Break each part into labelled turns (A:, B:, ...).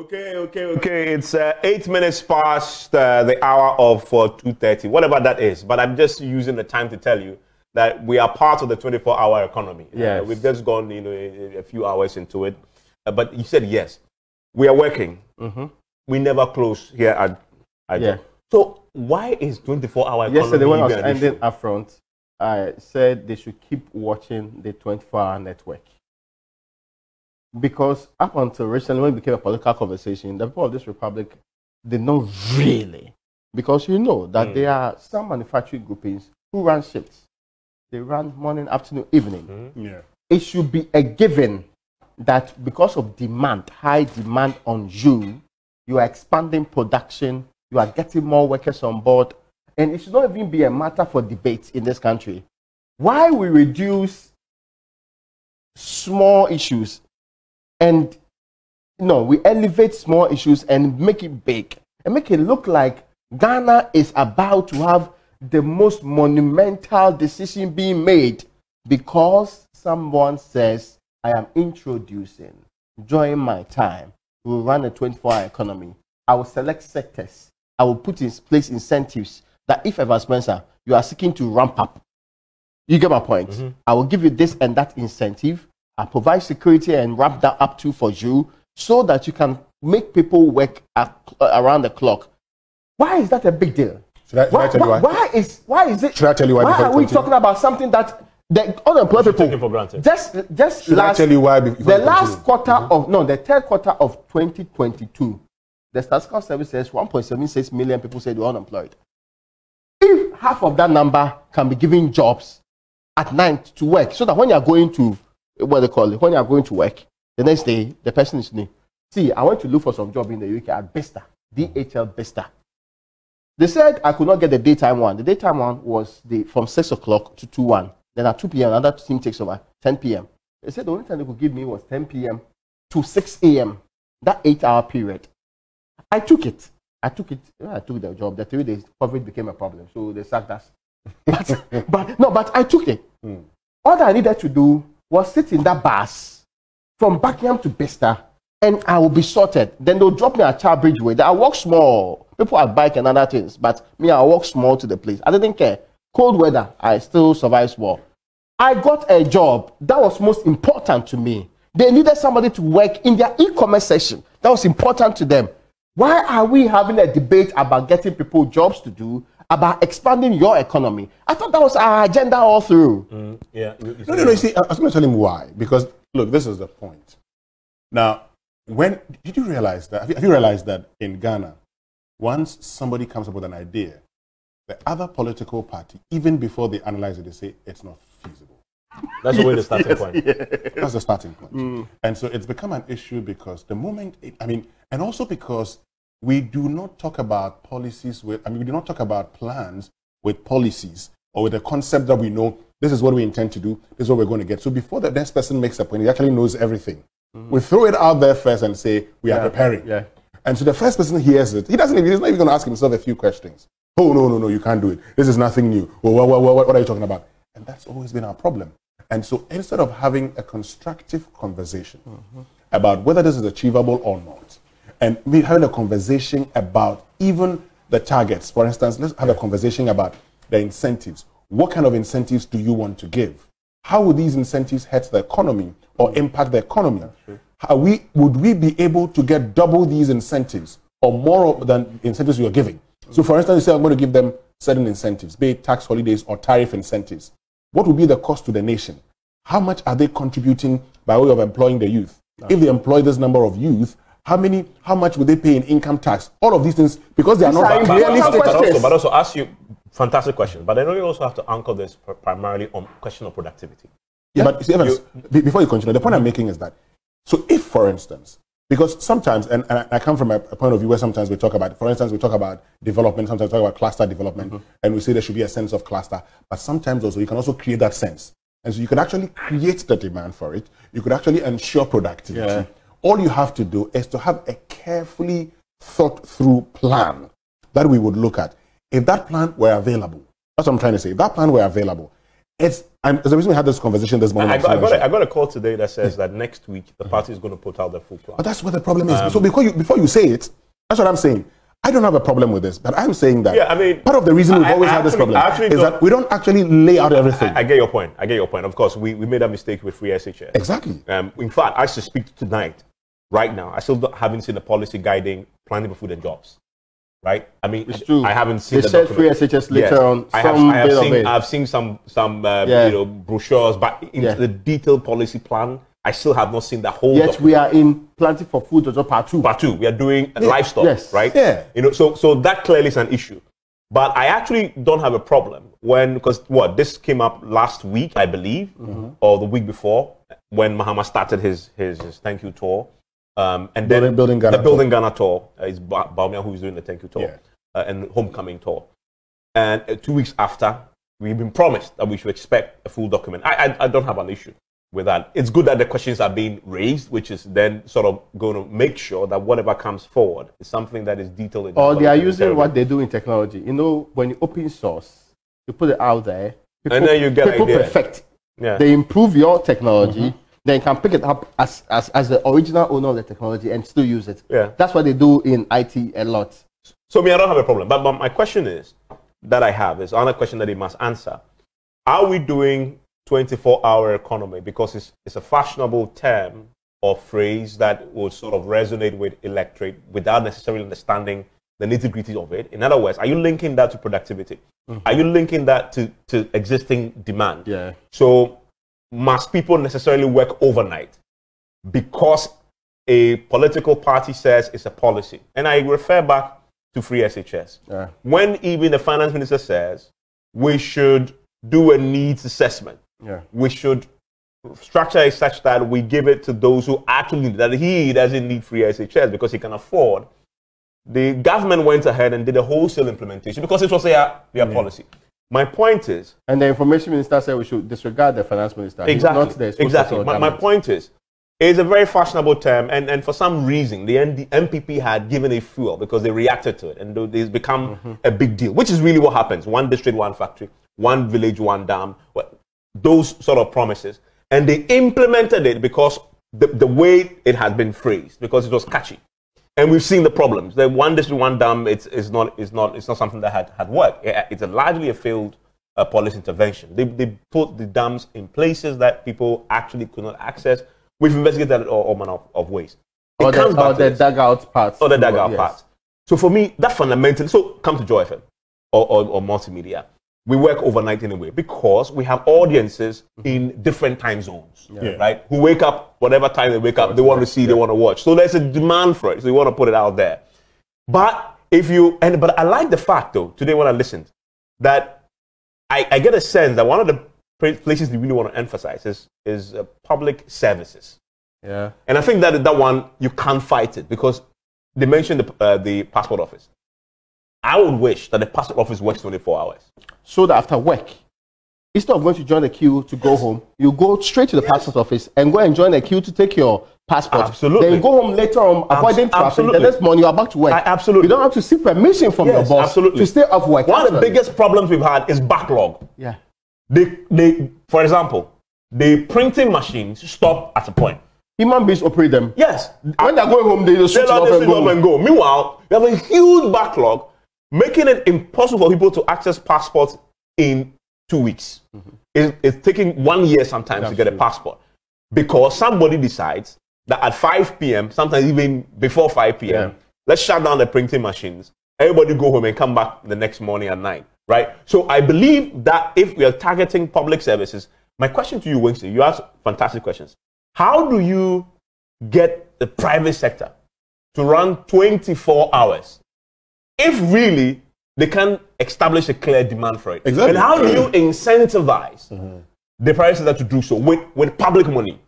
A: Okay. It's 8 minutes past the hour of 2:30, whatever that is. But I'm just using the time to tell you that we are part of the 24-hour economy.
B: Yes.
A: We've just gone, a few hours into it. But you said yes. We are working. We never close here at
B: yeah.
A: So why is 24-hour economy?
B: Yesterday when I was ending up front, I said they should keep watching the 24-hour network. Because up until recently, when it became a political conversation, the people of this republic did not really. Because you know that there are some manufacturing groupings who run shifts. They run morning, afternoon, evening.
C: Yeah.
B: It should be a given that because of demand, high demand on you, you are expanding production, you are getting more workers on board, and it should not even be a matter for debate in this country. Why we reduce small issues and we elevate small issues and make it big and make it look like Ghana is about to have the most monumental decision being made because someone says, I am introducing, during my time, we will run a 24-hour economy. I will select sectors. I will put in place incentives that if Evans Mensah, you are seeking to ramp up, you get my point. I will give you this and that incentive. I provide security and wrap that up too for you so that you can make people work around the clock. Why is that a big deal?
C: Should I tell you why?
B: Why is it?
C: Should I tell you why?
B: Why are we talking about something that the unemployed people
A: taken for granted?
B: Just
C: should I tell you why?
B: The last quarter of the third quarter of 2022, the statistical service says 1.76 million people said they were unemployed. If half of that number can be given jobs at night to work, so that when you are going to when you are going to work, the next day the person is new. See, I went to look for some job in the UK at Besta, DHL Besta. They said I could not get the daytime one. The daytime one was from 6 o'clock to 2:1. Then at 2 p.m., another team takes over, 10 p.m. They said the only time they could give me was 10 p.m. to 6 a.m., that 8-hour period. I took it. I took the job. The 3 days, COVID became a problem, so they sacked us. But I took it. All that I needed to do was sit in that bus from Buckingham to Besta, and I will be sorted. Then they'll drop me at Charbridge Way. I walk small. People have bike and other things, but me, I walk small to the place. I didn't care. Cold weather, I still survive small. I got a job. That was most important to me. They needed somebody to work in their e-commerce section. That was important to them. Why are we having a debate about getting people jobs to do, about expanding your economy? I thought that was our agenda all through.
C: Yeah. No. You see, I was going to tell him why. Because, look, this is the point. Now, did you realize that? Have you realized that in Ghana, once somebody comes up with an idea, the other political party, even before they analyze it, they say it's not feasible.
A: That's always the starting point.
C: Yeah. That's the starting point. And so it's become an issue because the moment, and also because we do not talk about policies we do not talk about plans with policies or with a concept that we know this is what we intend to do, this is what we're going to get. So before the next person makes a point, he actually knows everything. We throw it out there first and say, we are preparing.
B: Yeah.
C: And so the first person hears it, he's not even going to ask himself a few questions. Oh, no, you can't do it. This is nothing new. Well, what are you talking about? And that's always been our problem. And so instead of having a constructive conversation about whether this is achievable or not, and we having a conversation about even the targets, for instance, let's have a conversation about the incentives. What kind of incentives do you want to give? How would these incentives hurt the economy or impact the economy? Would we be able to get double these incentives or more than incentives we are giving? So for instance, you say I'm going to give them certain incentives, be it tax holidays or tariff incentives. What would be the cost to the nation? How much are they contributing by way of employing the youth? If they employ this number of youth, how much would they pay in income tax? All of these things, because they are not realistic.
A: But also ask you, fantastic question. But I know you also have to anchor this primarily on question of productivity.
C: Yeah, but see, Evans, before you continue, the point I'm making is that, so if, for instance, because sometimes, and I come from a point of view where sometimes we talk about, for instance, we talk about development, sometimes we talk about cluster development, and we say there should be a sense of cluster, but sometimes also you can also create that sense. And so you can actually create the demand for it. You could actually ensure productivity.
B: Yeah.
C: All you have to do is to have a carefully thought through plan that we would look at. If that plan were available, that's what I'm trying to say. If that plan were available, the reason we had this conversation this morning.
A: I got a call today that says that next week the party is going to put out the full plan.
C: But that's what the problem is. So before you say it, that's what I'm saying. I don't have a problem with this, but I'm saying that part of the reason we've always had this problem is that we don't actually lay out everything.
A: I get your point. Of course, we made a mistake with free SHS.
C: Exactly.
A: In fact, I should speak tonight, right now. I still haven't seen the policy guiding planning for food and jobs. Right? I mean,
B: it's true.
A: I haven't seen
B: the document. Free SHS later on.
A: I've seen some brochures, but in the detailed policy plan, I still have not seen the whole.
B: Yes, we are in planting for food or part 2.
A: Part 2. We are doing livestock, right?
C: Yeah.
A: So that clearly is an issue. But I actually don't have a problem because this came up last week, I believe, or the week before, when Mahama started his thank you tour. And then
C: Building
A: Ghana tour is Baumia who is doing the thank you tour and homecoming tour. And 2 weeks after, we've been promised that we should expect a full document. I don't have an issue with that. It's good that the questions are being raised, which is then sort of going to make sure that whatever comes forward is something that is detailed.
B: Or they are using what they do in technology. When you open source, you put it out there,
A: and then you get
B: people perfect. Yeah. They improve your technology. Then you can pick it up as the original owner of the technology and still use it. Yeah. That's what they do in IT a lot.
A: So I don't have a problem. But my question is another question that he must answer. Are we doing 24-hour economy because it's a fashionable term or phrase that will sort of resonate with electorate without necessarily understanding the nitty-gritty of it? In other words, are you linking that to productivity? Are you linking that to existing demand?
B: Yeah.
A: So must people necessarily work overnight because a political party says it's a policy? And I refer back to free SHS. Yeah. When even the finance minister says we should do a needs assessment, we should structure it such that we give it to those who actually need it, that he doesn't need free SHS because he can afford. The government went ahead and did a wholesale implementation because it was their policy. My point is... And
B: the information minister said we should disregard the finance minister.
A: Exactly. My point is, it's a very fashionable term, and for some reason, the MPP had given a fuel because they reacted to it, and it's become a big deal, which is really what happens. One district, one factory, one village, one dam, those sort of promises. And they implemented it because the way it had been phrased, because it was catchy. And we've seen the problems. The one district, one dam, it's not something that had worked. It's largely a failed policy intervention. They put the dams in places that people actually could not access. We've investigated all manner of ways.
B: Or the dugout parts.
A: Or the dugout parts. So for me, that fundamentally, so come to Joy FM or multimedia. We work overnight anyway because we have audiences in different time zones, right? Who wake up, whatever time they wake up, they want to see, they want to watch. So there's a demand for it. So you want to put it out there. But but I like the fact though, today when I listened, that I get a sense that one of the places they really want to emphasize is public services.
B: Yeah.
A: And I think that one, you can't fight it because they mentioned the passport office. I would wish that the passport office works 24 hours.
B: So that after work, instead of going to join the queue to go home, you go straight to the passport office and go and join the queue to take your passport.
A: Absolutely.
B: Then you go home later on, avoiding traffic. The next morning, you're back to work.
A: Absolutely.
B: You don't have to seek permission from your boss to stay off work.
A: One of the biggest problems we've had is backlog.
B: Yeah.
A: They, for example, the printing machines stop at a point.
B: Human beings operate them.
A: Yes.
B: When they're going home, they just switch off and go.
A: Meanwhile, you have a huge backlog, making it impossible for people to access passports in 2 weeks. It's taking 1 year sometimes to get a passport because somebody decides that at 5 p.m., sometimes even before 5 p.m., let's shut down the printing machines. Everybody go home and come back the next morning at 9, right? So I believe that if we are targeting public services, my question to you, Winston, you ask fantastic questions. How do you get the private sector to run 24 hours if really they can't establish a clear demand for it?
C: Exactly.
A: And how do you incentivize the private sector to do so with public money?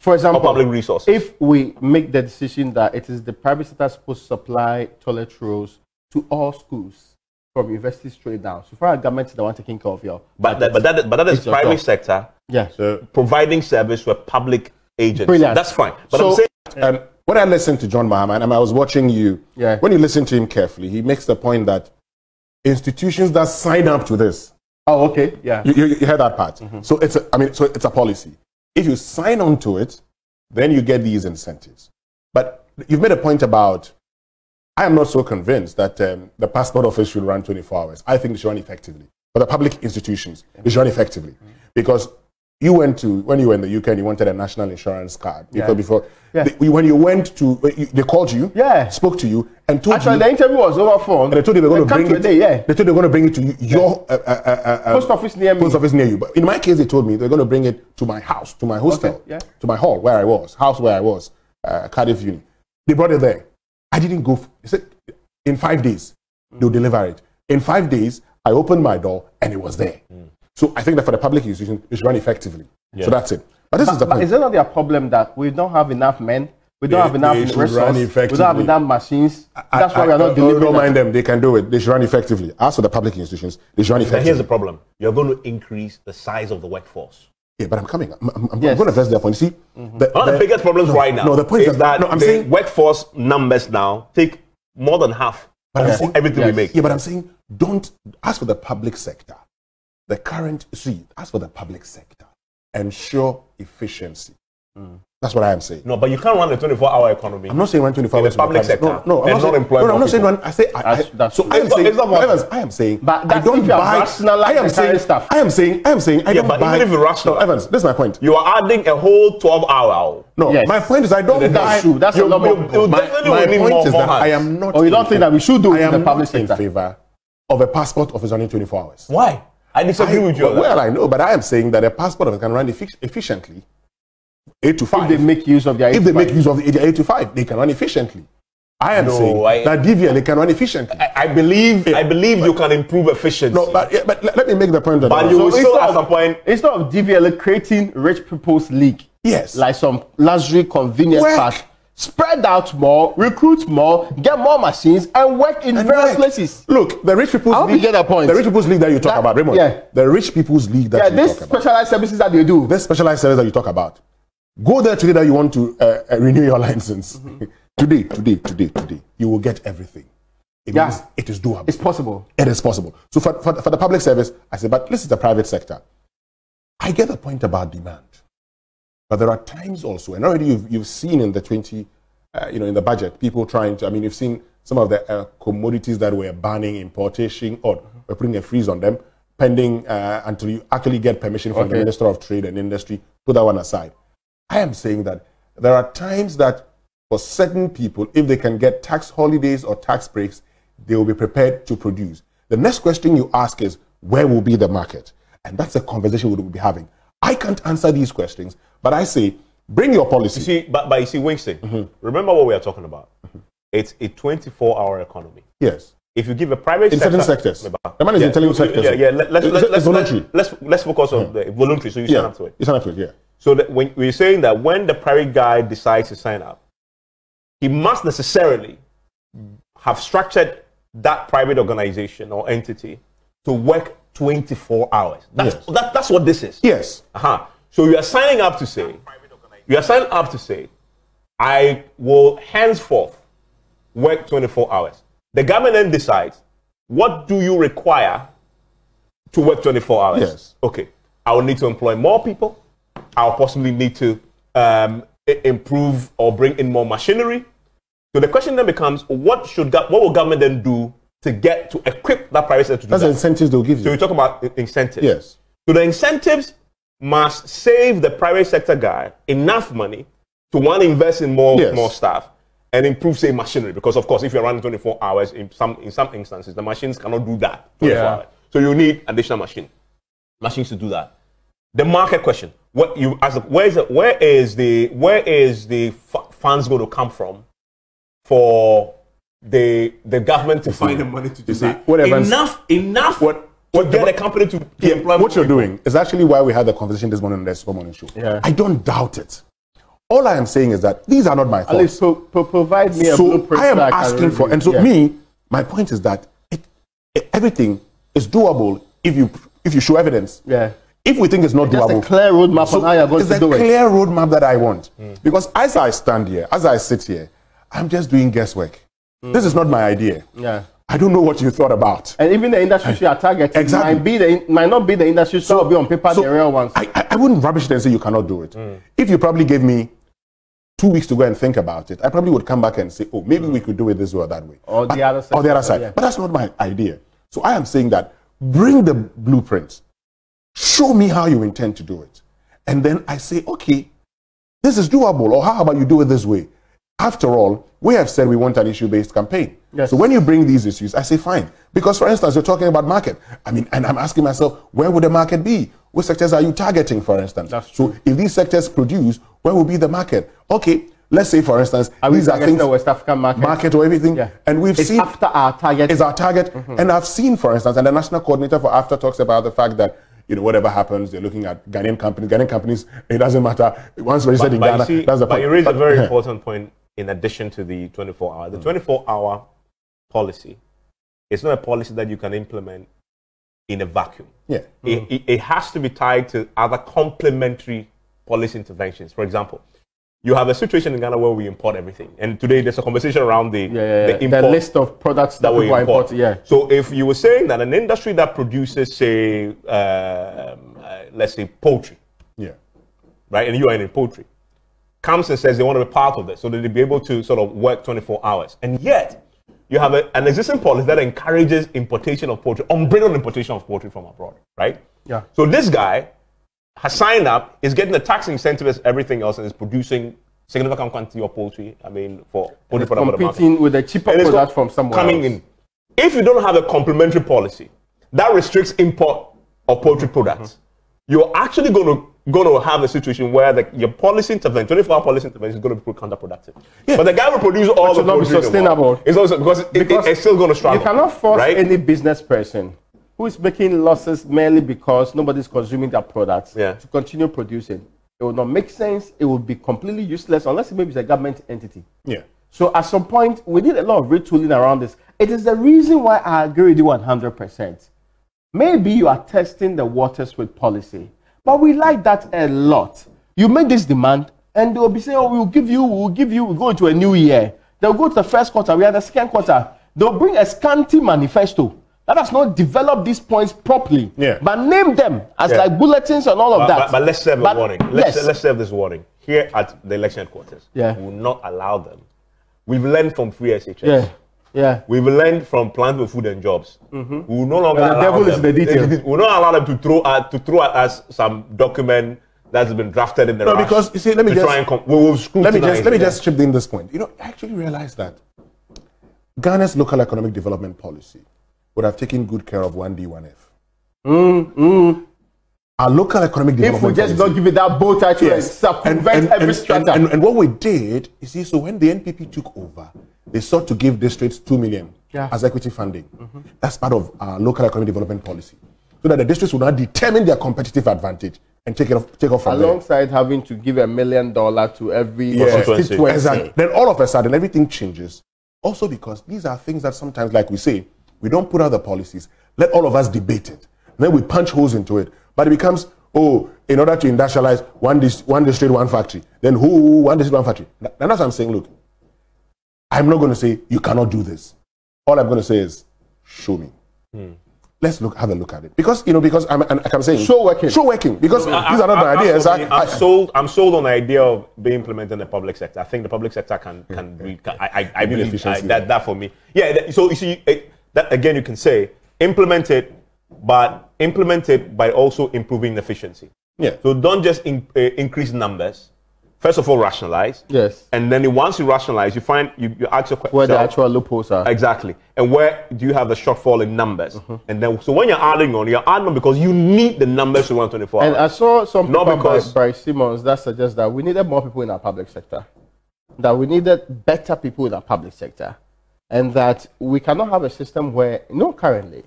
B: For example,
A: public resources.
B: If we make the decision that it is the private sector supposed to supply toilet rolls to all schools from university straight down, so far government is the one taking care of your.
A: But that is private sector.
B: Yeah.
A: So providing service to a public agent.
B: Brilliant.
A: That's fine. But I'm saying.
C: When I listened to John Mahama, and I was watching you, when you listen to him carefully, he makes the point that institutions that sign up to this
B: Oh, okay. Yeah.
C: You heard that part. So it's a policy. If you sign on to it, then you get these incentives. But you've made a point about, I am not so convinced that the passport office should run 24 hours. I think they should run effectively. For the public institutions, they should run effectively. Because when you were in the UK and you wanted a national insurance card, because when you went to, they called you, spoke to you, and told you. Actually,
B: the interview was over phone.
C: And they told you they were going to bring it. They told you they were going to bring it to your
B: post office near me.
C: Post office near you. But in my case, they told me they're going to bring it to my house, to my hostel, to my hall where I was, Cardiff Uni. They brought it there. I didn't go. They said in 5 days they'll deliver it. In 5 days, I opened my door and it was there. So I think that for the public institution, it should run effectively. So that's it. But this is the point.
B: Is it not their problem that we don't have enough men? We don't have enough resources. We don't have enough machines. That's why we are not delivering.
C: Don't mind them. They can do it. They should run effectively. As for the public institutions, they should run effectively.
A: Here's the problem. You're going to increase the size of the workforce.
C: Yeah, but I'm coming. I'm going to address that point. You see,
A: one of the biggest problems right now
C: the point
A: is that I'm saying workforce numbers now take more than half of everything we make.
C: Yeah, but I'm saying don't, as for the public sector, as for the public sector, ensure efficiency. That's what I am saying.
A: No, but you can't run a 24-hour economy.
C: I'm not saying run 24 hours
A: in the public sector.
C: No, I'm not saying run. I say I am saying.
B: But I don't buy.
C: I am saying stuff. I am saying. I don't buy.
A: Even if you're rational,
C: no, Evans, this is my point.
A: You are adding a whole 12-hour.
C: No, my point is I don't buy.
B: That's true. That's a lot more.
C: My point is that I am not.
B: Or you don't think that we should do it in the public
C: sector? I am not in favor of a passport office running 24 hours.
A: Why? I disagree with you.
C: Well, I know, but I am saying that a passport office can run efficiently. 8 to 5.
B: If they make use of their 8 to 5.
C: If they make use of the 8 to 5, they can run efficiently. I am saying that DVL, they can run efficiently.
A: I believe you can improve efficiency.
C: No, but let me make the point that.
A: But you will still at some point.
B: Instead of DVL creating rich people's league, like some luxury convenience park, spread out more, recruit more, get more machines, and work in various places.
C: Look, the rich people's league.
B: Get a point.
C: The rich people's league that you talk about, Raymond. The rich people's league that you talk about.
B: Specialized services that they do.
C: This specialized service that you talk about. Go there today that you want to renew your license. Today, you will get everything. It is doable.
B: It's possible.
C: It is possible. So for the public service, I say, but this is the private sector. I get the point about demand. But there are times also, and already you've seen in the in the budget, people trying to, you've seen some of the commodities that were banning importation or we're putting a freeze on them, pending until you actually get permission from the Minister of Trade and Industry. Put that one aside. I am saying that there are times that for certain people, if they can get tax holidays or tax breaks, they will be prepared to produce. The next question you ask is, where will be the market? And that's a conversation we will be having. I can't answer these questions, but I say, bring your policy.
A: You see, but you see, Winston, remember what we are talking about. It's a 24-hour economy.
C: Yes.
A: If you give a private
C: in certain sectors. The man is in telling sectors.
A: Let's focus on the voluntary. So you sign up to it.
C: You sign up to it,
A: So that when we're saying that when the private guy decides to sign up, he must necessarily have structured that private organization or entity to work 24 hours. That's what this is.
C: Yes.
A: So you are signing up to say, I will henceforth work 24 hours. The government then decides, what do you require to work 24 hours?
C: Yes.
A: Okay. I will need to employ more people. I'll possibly need to improve or bring in more machinery. So the question then becomes, what will government then do to equip that private sector to do that?
C: That's the incentives they'll give you.
A: So we talk about incentives.
C: Yes.
A: So the incentives must save the private sector guy enough money to invest in more staff and improve, say, machinery. Because of course, if you're running 24 hours, in some instances, the machines cannot do that. Hours. So you need additional machines to do that. The market question: where is the funds going to come from for the government to find the money to do that? Enough. What get a company to employ
C: what you're doing is actually why we had the conversation this morning on the Super Morning Show. I don't doubt it. All I am saying is that these are not my thoughts.
B: Provide me a blueprint.
C: I am asking for, and so my point is that everything is doable if you show evidence. If we think it's not doable,
B: a clear roadmap on how you're going to do it.
C: It's a clear roadmap that I want. Because as I stand here, as I sit here, I'm just doing guesswork. This is not my idea. I don't know what you thought about.
B: And even the industries you are targeting might not be the industries that will be on paper, the real ones.
C: I wouldn't rubbish it and say you cannot do it. If you probably gave me 2 weeks to go and think about it, I probably would come back and say, oh, maybe we could do it this way or that way.
B: Or the other side.
C: Or the other side. Yeah. But that's not my idea. So I am saying that bring the blueprints. Show me how you intend to do it. And then I say, okay, this is doable. Or how about you do it this way? After all, we have said we want an issue-based campaign.
B: Yes.
C: So when you bring these issues, I say, fine. Because, for instance, you're talking about market. I mean, and I'm asking myself, where would the market be? What sectors are you targeting, for instance? So if these sectors produce, where will be the market? Okay, let's say, for instance, these are things,
B: the West African market
C: or everything.
B: Yeah.
C: And we've seen
B: after our target.
C: It's our target. And I've seen, for instance, and the national coordinator for AFTA talks about the fact that, whatever happens, they're looking at Ghanaian companies. Ghanaian companies, it doesn't matter. Once registered in Ghana, that's the point.
A: But you raise a very important point in addition to the 24-hour. The 24-hour policy is not a policy that you can implement in a vacuum.
C: Yeah.
A: It has to be tied to other complementary policy interventions. For example, you have a situation in Ghana where we import everything. And today there's a conversation around the
B: list of products that we import. Yeah.
A: So if you were saying that an industry that produces, say, let's say poultry, right, and you are in poultry, comes and says they want to be part of this, so that they'll be able to sort of work 24 hours. And yet, you have an existing policy that encourages importation of poultry, unbridled importation of poultry from abroad, right?
B: Yeah.
A: So this guy has signed up, is getting the tax incentive as everything else, and is producing significant quantity of poultry. I mean, for poultry product for the market.
B: Competing with a cheaper product from somewhere
A: coming
B: else.
A: in. If you don't have a complementary policy that restricts import of poultry products, you're actually going to have a situation where your policy intervention, 24-hour policy intervention, is going to be counterproductive. Yeah. But the guy will produce all the
B: poultry. Not sustainable.
A: It's also because it's still going to struggle.
B: You cannot force
A: right?
B: any business person who is making losses merely because nobody's consuming their products to continue producing. It will not make sense. It will be completely useless unless maybe it's a government entity.
C: Yeah.
B: So at some point, we need a lot of retooling around this. It is the reason why I agree with you 100%. Maybe you are testing the waters with policy, but we like that a lot. You make this demand, and they will be saying, oh, we'll give you, we'll go into a new year. They'll go to the first quarter, we are the second quarter. They'll bring a scanty manifesto that has not developed these points properly, but name them as like bulletins and all of that.
A: But let's serve a warning. Let's serve this warning. Here at the election headquarters, we will not allow them. We've learned from free SHS. We've learned from Plans for Food and Jobs. We will no longer allow
B: devil
A: them.
B: is in the detail.
A: We will not allow them to throw at us some document that's been drafted in the rush.
C: Because you see, let me just chip in this point. I actually realized that Ghana's local economic development policy would have taken good care of 1D, 1F. Our local economic development
B: policy. If we just don't give it that bow title and circumvent every strata.
C: And what we did, you see, so when the NPP took over, they sought to give districts 2 million as equity funding. That's part of our local economic development policy. So that the districts will now determine their competitive advantage and take off from there.
B: Alongside having to give $1 million to every constituency.
C: Exactly. Then all of a sudden, everything changes. Also because these are things that sometimes, like we say, we don't put out the policies. Let all of us debate it. Then we punch holes into it. But it becomes, in order to industrialize one district, one factory. Then one district, one factory. And that's what I'm saying, look, I'm not going to say, you cannot do this. All I'm going to say is, show me. Let's have a look at it. Because I'm saying,
B: show working.
C: Because these are not my ideas.
A: I'm sold on the idea of being implemented in the public sector. I think the public sector can read. I believe that for me. Yeah. So you see, that again, you can say implement it by also improving efficiency.
C: Yeah.
A: So don't just increase numbers. First of all, rationalize.
B: Yes.
A: And then once you rationalize, you ask your question.
B: Where the actual loopholes are.
A: Exactly. And where do you have the shortfall in numbers? And then, so when you're adding on because you need the numbers to run 24 hours.
B: And I saw some people by Simmons that suggests that we needed more people in our public sector. That we needed better people in our public sector. And that we cannot have a system where, currently,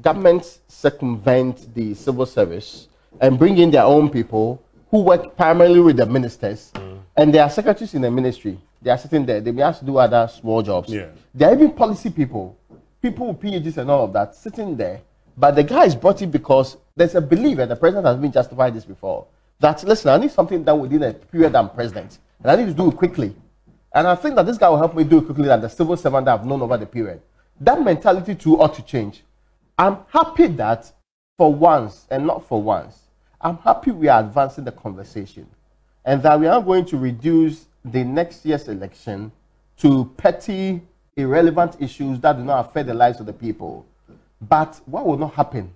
B: governments circumvent the civil service and bring in their own people who work primarily with the ministers, and they are secretaries in the ministry. They are sitting there. They may have to do other small jobs.
C: Yeah.
B: There are even policy people with PhDs and all of that, sitting there. But the guy is brought in because there's a belief, and the president has been justified this before, that, listen, I need something done within a period I'm president, and I need to do it quickly. And I think that this guy will help me do it quickly than the civil servant that I've known over the period. that mentality too ought to change. I'm happy that for once, and not for once, I'm happy we are advancing the conversation and that we are going to reduce the next year's election to petty, irrelevant issues that do not affect the lives of the people. But what will not happen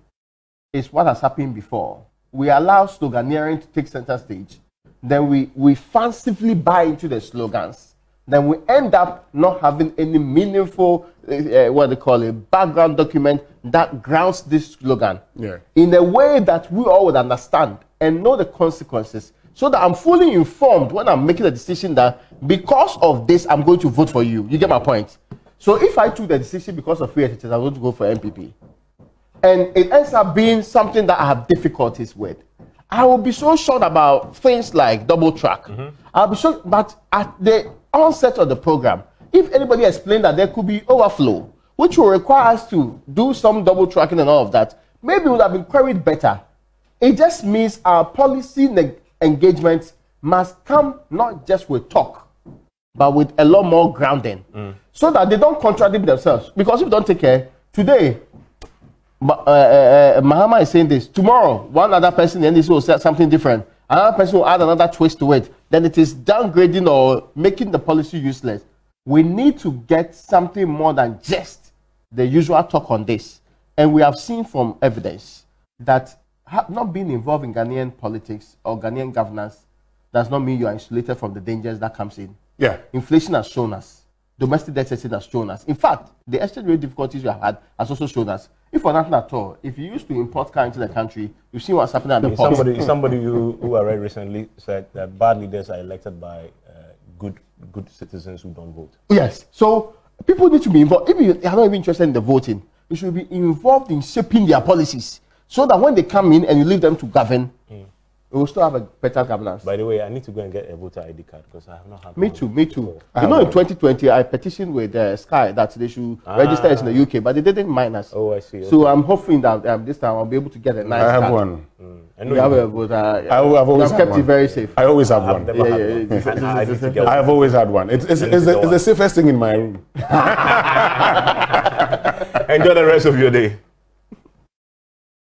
B: is what has happened before. We allow sloganeering to take center stage. Then we fancifully buy into the slogans. Then we end up not having any meaningful, what they call a background document that grounds this slogan in a way that we all would understand and know the consequences, so that I'm fully informed when I'm making a decision that because of this, I'm going to vote for you. You get my point? So if I took the decision because of free education, I'm going to go for MPP, and it ends up being something that I have difficulties with, I will be so shocked about things like double track. I'll be shocked, but at the onset of the program, if anybody explained that there could be overflow, which will require us to do some double tracking and all of that, maybe it would have been queried better. It just means our policy engagement must come not just with talk, but with a lot more grounding, so that they don't contradict themselves. Because if you don't take care, today, Mahama is saying this, tomorrow, one other person in this will say something different. Another person will add another twist to it. Then it is downgrading or making the policy useless. We need to get something more than just the usual talk on this. And we have seen from evidence that not being involved in Ghanaian politics or Ghanaian governance does not mean you are insulated from the dangers that comes in.
C: Yeah.
B: Inflation has shown us. Domestic debt has shown us. In fact, the exchange rate difficulties we have had has also shown us. If for nothing at all, if you used to import car into the country, you've seen what's happening at the port.
A: Somebody who I read recently said that bad leaders are elected by good citizens who don't vote.
B: Yes. So people need to be involved. If you are not even interested in the voting, you should be involved in shaping their policies, so that when they come in and you leave them to govern, we will still have a better governance.
A: By the way, I need to go and get a voter ID card because I have not had
B: Me too. You know, in 2020, I petitioned with Sky that they should register us in the UK, but they didn't mind us.
A: Oh, I see. Okay.
B: So I'm hoping that this time I'll be able to get a nice card.
C: I have one.
A: I know
B: you have a voter.
C: I've always
B: kept it very safe.
C: I always have one.
A: I
C: have always had one. It's the safest thing in my room.
A: Enjoy the rest of your day.